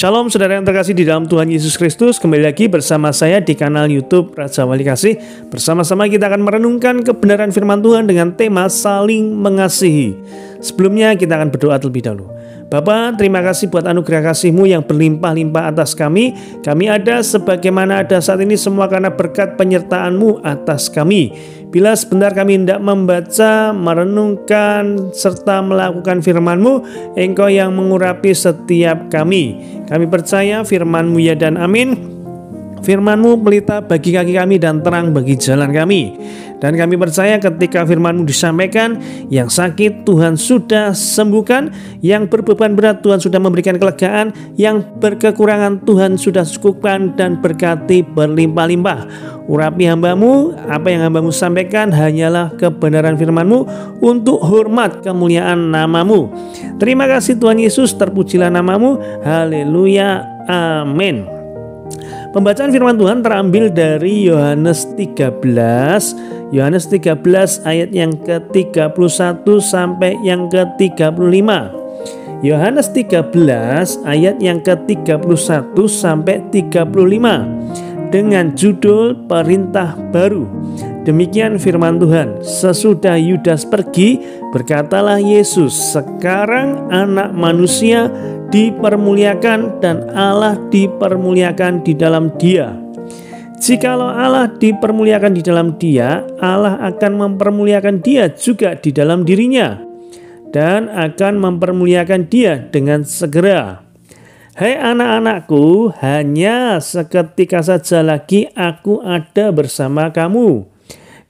Shalom saudara yang terkasih di dalam Tuhan Yesus Kristus. Kembali lagi bersama saya di kanal YouTube Raja Wali Kasih. Bersama-sama kita akan merenungkan kebenaran firman Tuhan dengan tema saling mengasihi. Sebelumnya kita akan berdoa terlebih dahulu. Bapa, terima kasih buat anugerah kasih-Mu yang berlimpah-limpah atas kami. Kami ada sebagaimana ada saat ini semua karena berkat penyertaan-Mu atas kami. Bila sebentar kami hendak membaca, merenungkan, serta melakukan firman-Mu, Engkau yang mengurapi setiap kami. Kami percaya firman-Mu ya dan amin. Firman-Mu pelita bagi kaki kami dan terang bagi jalan kami. Dan kami percaya ketika firman-Mu disampaikan, yang sakit Tuhan sudah sembuhkan, yang berbeban berat Tuhan sudah memberikan kelegaan, yang berkekurangan Tuhan sudah cukupkan dan berkati berlimpah-limpah. Urapi hamba-Mu, apa yang hamba-Mu sampaikan hanyalah kebenaran firman-Mu untuk hormat kemuliaan nama-Mu. Terima kasih Tuhan Yesus, terpujilah nama-Mu. Haleluya, amin. Pembacaan firman Tuhan terambil dari Yohanes 13 ayat yang ke-31 sampai yang ke-35. Yohanes 13 ayat yang ke-31 sampai 35 dengan judul perintah baru. Demikian firman Tuhan. Sesudah Yudas pergi, berkatalah Yesus, sekarang Anak Manusia dipermuliakan dan Allah dipermuliakan di dalam Dia. Jikalau Allah dipermuliakan di dalam Dia, Allah akan mempermuliakan Dia juga di dalam dirinya dan akan mempermuliakan Dia dengan segera. Hai anak-anakku, hanya seketika saja lagi aku ada bersama kamu.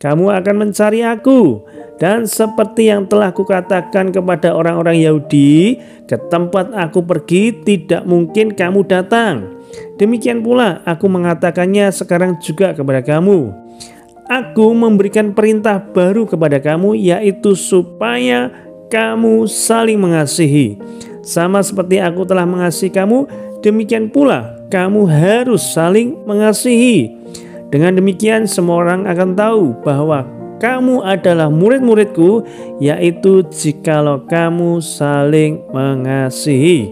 Kamu akan mencari aku, dan seperti yang telah kukatakan kepada orang-orang Yahudi, ke tempat aku pergi tidak mungkin kamu datang. Demikian pula aku mengatakannya sekarang juga kepada kamu. Aku memberikan perintah baru kepada kamu, yaitu supaya kamu saling mengasihi. Sama seperti aku telah mengasihi kamu, demikian pula kamu harus saling mengasihi. Dengan demikian semua orang akan tahu bahwa kamu adalah murid-muridku, yaitu jikalau kamu saling mengasihi.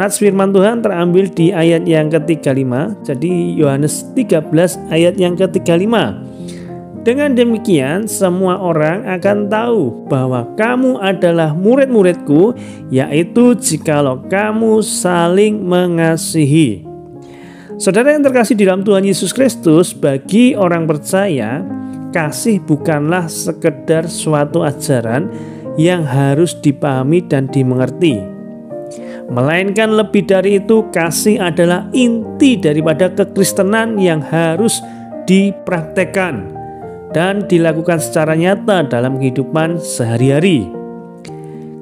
Nats firman Tuhan terambil di ayat yang ke-35. Jadi Yohanes 13 ayat yang ke-35. Dengan demikian semua orang akan tahu bahwa kamu adalah murid-muridku, yaitu jikalau kamu saling mengasihi. Saudara yang terkasih di dalam Tuhan Yesus Kristus, bagi orang percaya, kasih bukanlah sekedar suatu ajaran yang harus dipahami dan dimengerti. Melainkan lebih dari itu, kasih adalah inti daripada kekristenan yang harus dipraktekkan dan dilakukan secara nyata dalam kehidupan sehari-hari.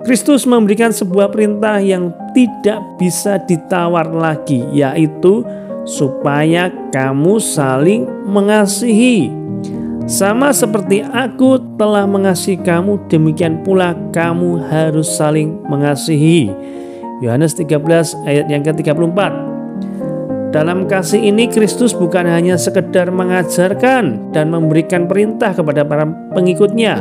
Kristus memberikan sebuah perintah yang tidak bisa ditawar lagi, yaitu supaya kamu saling mengasihi. Sama seperti aku telah mengasihi kamu, demikian pula kamu harus saling mengasihi. Yohanes 13 ayat yang ke-34. Dalam kasih ini Kristus bukan hanya sekedar mengajarkan dan memberikan perintah kepada para pengikutnya,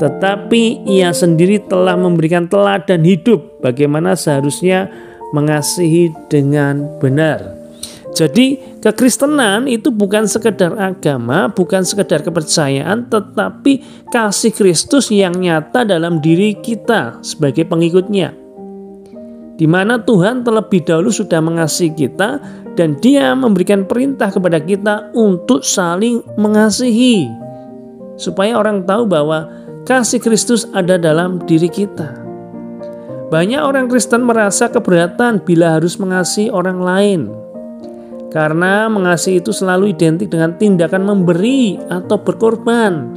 tetapi ia sendiri telah memberikan teladan hidup bagaimana seharusnya mengasihi dengan benar. Jadi kekristenan itu bukan sekedar agama, bukan sekedar kepercayaan, tetapi kasih Kristus yang nyata dalam diri kita sebagai pengikutnya, di mana Tuhan terlebih dahulu sudah mengasihi kita dan Dia memberikan perintah kepada kita untuk saling mengasihi, supaya orang tahu bahwa kasih Kristus ada dalam diri kita. Banyak orang Kristen merasa keberatan bila harus mengasihi orang lain, karena mengasihi itu selalu identik dengan tindakan memberi atau berkorban.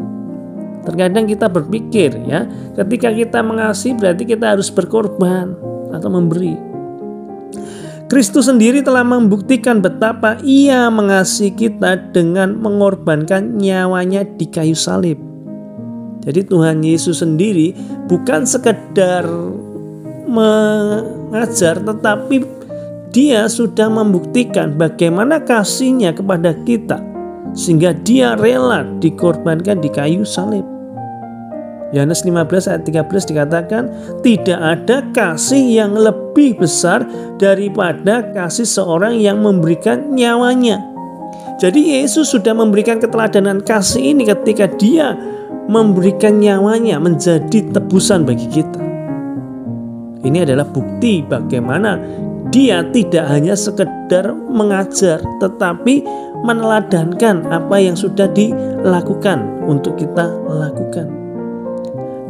Terkadang kita berpikir ya, ketika kita mengasihi berarti kita harus berkorban atau memberi. Kristus sendiri telah membuktikan betapa Ia mengasihi kita dengan mengorbankan nyawanya di kayu salib. Jadi Tuhan Yesus sendiri bukan sekedar mengajar, tetapi Dia sudah membuktikan bagaimana kasih-Nya kepada kita, sehingga Dia rela dikorbankan di kayu salib. Yohanes 15 ayat 13 dikatakan, tidak ada kasih yang lebih besar daripada kasih seorang yang memberikan nyawanya. Jadi Yesus sudah memberikan keteladanan kasih ini ketika dia memberikan nyawanya menjadi tebusan bagi kita. Ini adalah bukti bagaimana dia tidak hanya sekedar mengajar, tetapi meneladankan apa yang sudah dilakukan untuk kita lakukan.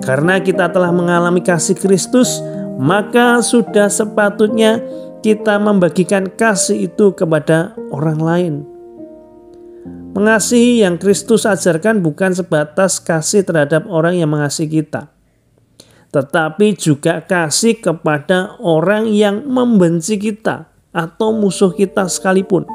Karena kita telah mengalami kasih Kristus, maka sudah sepatutnya kita membagikan kasih itu kepada orang lain. Mengasihi yang Kristus ajarkan bukan sebatas kasih terhadap orang yang mengasihi kita, tetapi juga kasih kepada orang yang membenci kita atau musuh kita sekalipun.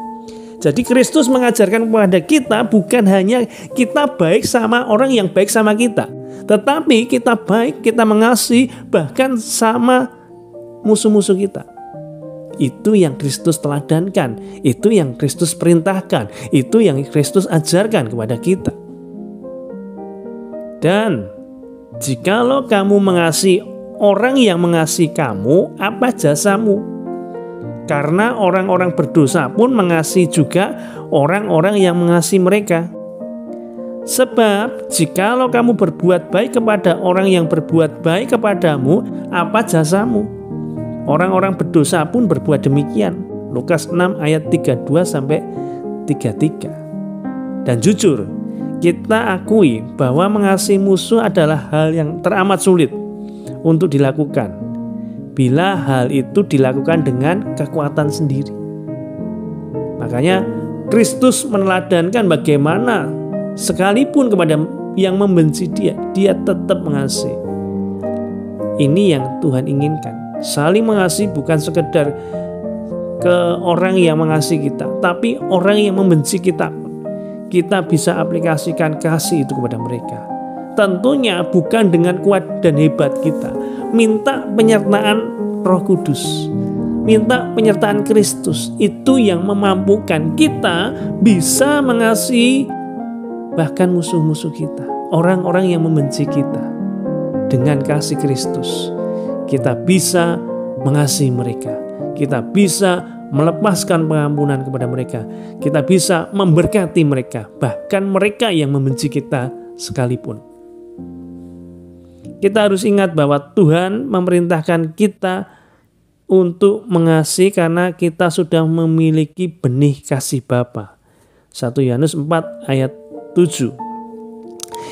Jadi Kristus mengajarkan kepada kita bukan hanya kita baik sama orang yang baik sama kita, tetapi kita baik, kita mengasihi bahkan sama musuh-musuh kita. Itu yang Kristus teladankan, itu yang Kristus perintahkan, itu yang Kristus ajarkan kepada kita. Dan jikalau kamu mengasihi orang yang mengasihi kamu, apa jasamu? Karena orang-orang berdosa pun mengasihi juga orang-orang yang mengasihi mereka. Sebab jikalau kamu berbuat baik kepada orang yang berbuat baik kepadamu, apa jasamu? Orang-orang berdosa pun berbuat demikian. Lukas 6 ayat 32 sampai 33. Dan jujur, kita akui bahwa mengasihi musuh adalah hal yang teramat sulit untuk dilakukan bila hal itu dilakukan dengan kekuatan sendiri. Makanya Kristus meneladankan bagaimana sekalipun kepada yang membenci dia tetap mengasihi. Ini yang Tuhan inginkan. Saling mengasihi bukan sekedar ke orang yang mengasihi kita, tapi orang yang membenci kita. Kita bisa aplikasikan kasih itu kepada mereka. Tentunya bukan dengan kuat dan hebat kita. Minta penyertaan Roh Kudus, minta penyertaan Kristus. Itu yang memampukan kita bisa mengasihi bahkan musuh-musuh kita, orang-orang yang membenci kita. Dengan kasih Kristus kita bisa mengasihi mereka, kita bisa melepaskan pengampunan kepada mereka, kita bisa memberkati mereka, bahkan mereka yang membenci kita sekalipun. Kita harus ingat bahwa Tuhan memerintahkan kita untuk mengasihi karena kita sudah memiliki benih kasih Bapa. 1 Yohanes 4 ayat 7.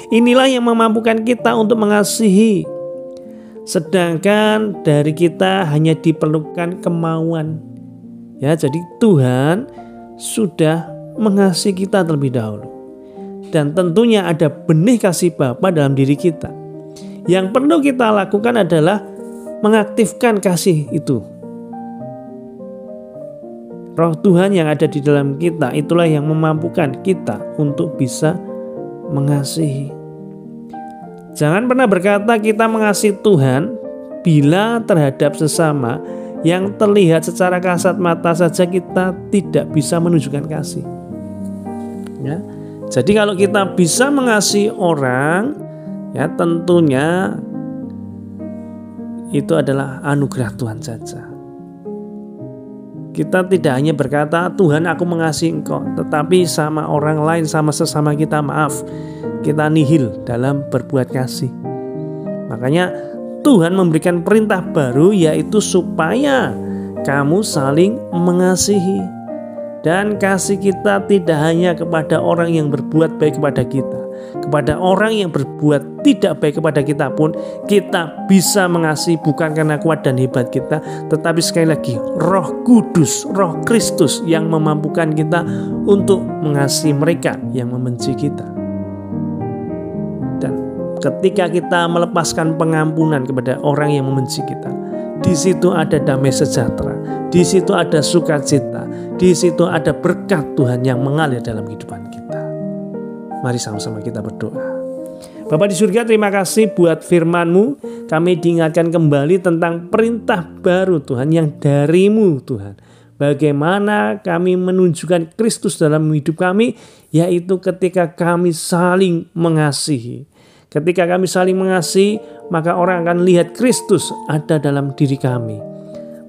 Inilah yang memampukan kita untuk mengasihi, sedangkan dari kita hanya diperlukan kemauan. Ya, jadi Tuhan sudah mengasihi kita terlebih dahulu. Dan tentunya ada benih kasih Bapa dalam diri kita. Yang perlu kita lakukan adalah mengaktifkan kasih itu. Roh Tuhan yang ada di dalam kita itulah yang memampukan kita untuk bisa mengasihi. Jangan pernah berkata kita mengasihi Tuhan bila terhadap sesama yang terlihat secara kasat mata saja kita tidak bisa menunjukkan kasih. Ya. Jadi kalau kita bisa mengasihi orang, ya tentunya itu adalah anugerah Tuhan saja. Kita tidak hanya berkata Tuhan aku mengasihi engkau, tetapi sama orang lain, sama sesama kita maaf, kita nihil dalam berbuat kasih. Makanya Tuhan memberikan perintah baru, yaitu supaya kamu saling mengasihi. Dan kasih kita tidak hanya kepada orang yang berbuat baik kepada kita, kepada orang yang berbuat tidak baik kepada kita pun kita bisa mengasihi, bukan karena kuat dan hebat kita, tetapi sekali lagi Roh Kudus, Roh Kristus yang memampukan kita untuk mengasihi mereka yang membenci kita. Dan ketika kita melepaskan pengampunan kepada orang yang membenci kita, di situ ada damai sejahtera, di situ ada sukacita, di situ ada berkat Tuhan yang mengalir dalam kehidupan kita. Mari sama-sama kita berdoa. Bapa di surga, terima kasih buat firman-Mu. Kami diingatkan kembali tentang perintah baru Tuhan yang dari-Mu Tuhan. Bagaimana kami menunjukkan Kristus dalam hidup kami, yaitu ketika kami saling mengasihi. Ketika kami saling mengasihi, maka orang akan lihat Kristus ada dalam diri kami.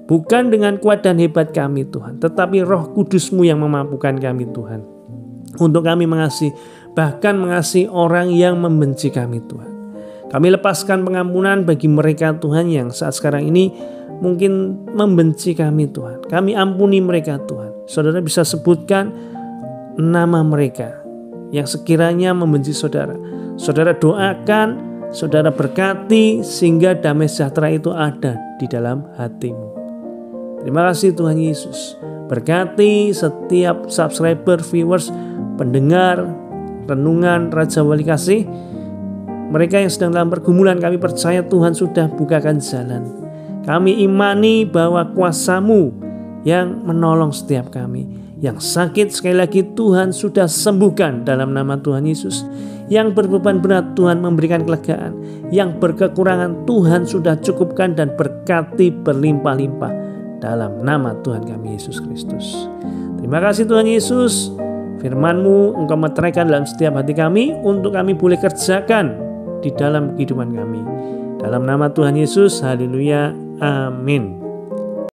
Bukan dengan kuat dan hebat kami Tuhan, tetapi Roh Kudus-Mu yang memampukan kami Tuhan, untuk kami mengasihi, bahkan mengasihi orang yang membenci kami Tuhan. Kami lepaskan pengampunan bagi mereka Tuhan yang saat sekarang ini mungkin membenci kami Tuhan. Kami ampuni mereka Tuhan. Saudara bisa sebutkan nama mereka yang sekiranya membenci saudara. Saudara doakan, saudara berkati, sehingga damai sejahtera itu ada di dalam hatimu. Terima kasih Tuhan Yesus. Berkati setiap subscriber, viewers, pendengar renungan Raja Wali Kasih. Mereka yang sedang dalam pergumulan, kami percaya Tuhan sudah bukakan jalan. Kami imani bahwa kuasa-Mu yang menolong setiap kami. Yang sakit sekali lagi Tuhan sudah sembuhkan dalam nama Tuhan Yesus. Yang berbeban berat Tuhan memberikan kelegaan. Yang berkekurangan Tuhan sudah cukupkan dan berkati berlimpah-limpah dalam nama Tuhan kami Yesus Kristus. Terima kasih Tuhan Yesus. Firman-Mu Engkau meteraikan dalam setiap hati kami untuk kami boleh kerjakan di dalam kehidupan kami. Dalam nama Tuhan Yesus, haleluya, amin.